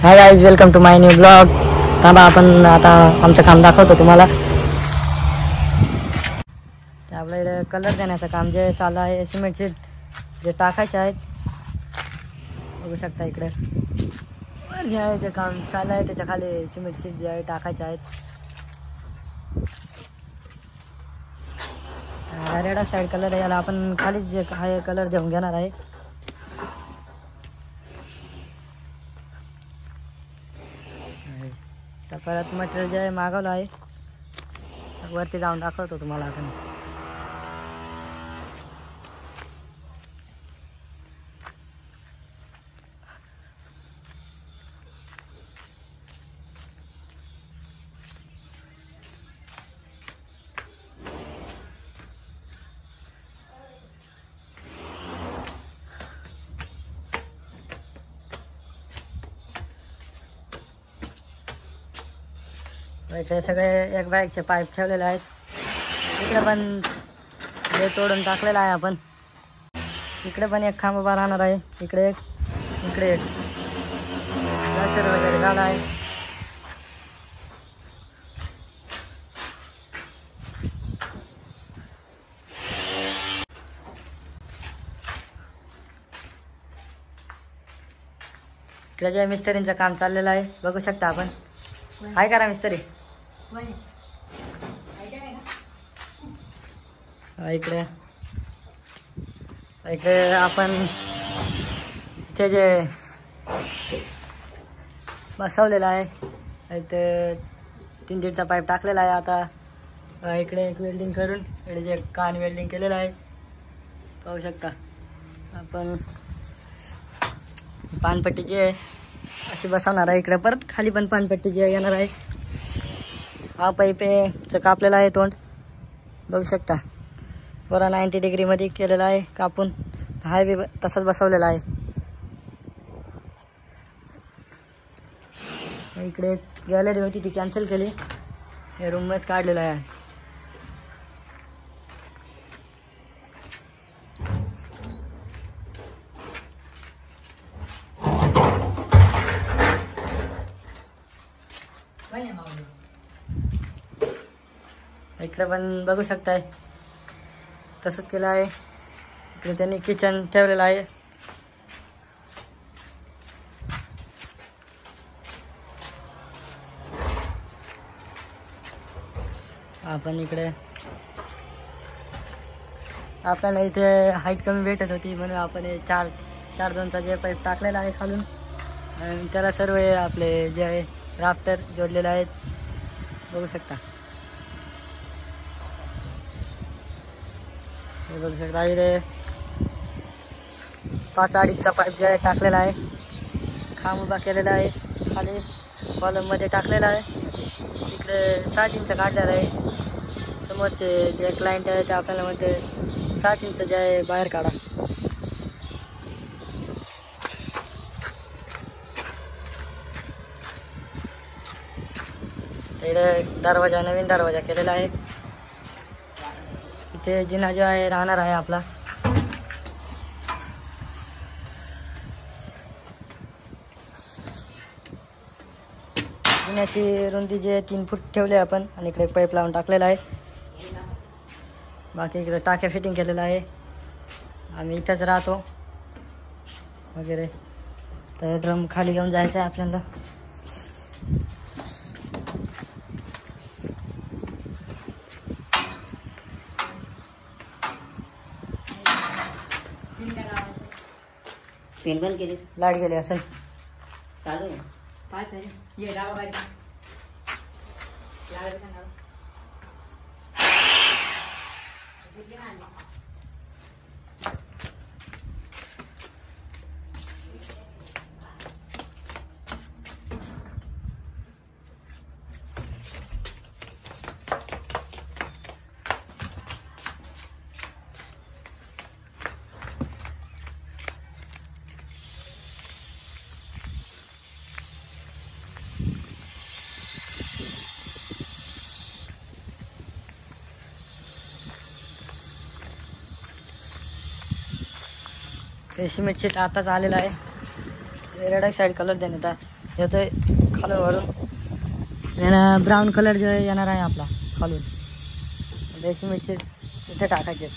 High guys, welcome to my new blog. थांबा, आपण आता आमचं काम दाखवतो तुम्हाला. आपल्याकडे कलर देण्याचं काम जे चालू आहे, सिमेंटचे जे टाकायचे आहेत बघू शकता. इकडे जे आहे जे काम चालू आहे त्याच्या खाली सिमेंट सीट जे आहे टाकायचे आहेत. रेड साईड कलर आहे, याला आपण खालीच जे आहे कलर देऊन घेणार आहे. तर परत मटेरियल जे आहे मागवलं आहे, वरती जाऊन दाखवतो तुम्हाला आता. इकडे सगळे एक बॅगचे पाईप ठेवलेले आहेत. इकडे पण हे तोडून टाकलेलं आहे आपण. इकडे पण एक खांब उभा राहणार आहे. इकडे एक, इकडे एक प्लास्टर वगैरे झाला आहे. इकडे जे मिस्त्रींचं काम चाललेलं आहे बघू शकता आपण. हाय करा मिस्त्री. इकडे इकडे आपण इथे जे बसवलेलं आहे इथे 3-3चा पाईप टाकलेला आहे. आता इकडे एक वेल्डिंग करून इकडे जे कान वेल्डिंग केलेलं आहे पाहू शकता आपण. पानपट्टी जी आहे अशी बसवणार आहे. इकडे परत खाली पण पानपट्टी जी येणार आहे. हा पाईपचं कापलेला आहे तोंड बघू शकता. पुरा 90 डिग्रीमध्ये केलेला आहे कापून. हा बी तसाच बसवलेला आहे. इकडे गॅलरी होती ती कॅन्सल केली. हे रूमच काढलेला आहे. इकडे पण बघू शकताय तसंच केलं आहे. इकडे त्यांनी किचन ठेवलेलं आहे. आपण इकडे आपल्याला इथे हाईट कमी भेटत होती म्हणून आपण हे 4-2चा जे पाईप टाकलेला आहे खालून, आणि त्याला सर्व आपले जे आहे राफ्टर जोडलेले आहेत बघू शकता. हे बघू शकता इथे 5-2.5चा पाईप जे आहे टाकलेला आहे. खांब उभा केलेला आहे. खाली कॉलममध्ये टाकलेला आहे. इकडे 6 इंच काढलेला आहे. समोरचे जे क्लायंट आहे ते आपल्याला म्हणते 6 इंच जे आहे बाहेर काढा. इकडे दरवाजा, नवीन दरवाजा केलेला आहे. इथे जिना जो आहे राहणार आहे आपला. जिन्याची रुंदी जे 3 फूट ठेवली आपण, आणि इकडे पाईप लावून टाकलेला आहे. बाकी इकडे टाक्या फिटिंग केलेला आहे. आम्ही इथंच राहतो वगैरे. तर ड्रम खाली घेऊन जायचं आहे आपल्याला. पेन बंद केली, लाईट गेली असेल. चालू आहे पाच आहे. ये डावा बाई लाईट बंद. सिमेंट शीट आताच आलेला आहे. रेड साईड कलर देण्यात आहे. येतोय खालून वरून याला ब्राऊन कलर जो येणार आहे आपला खालून ते सिमेंटचे इथे टाकायचे.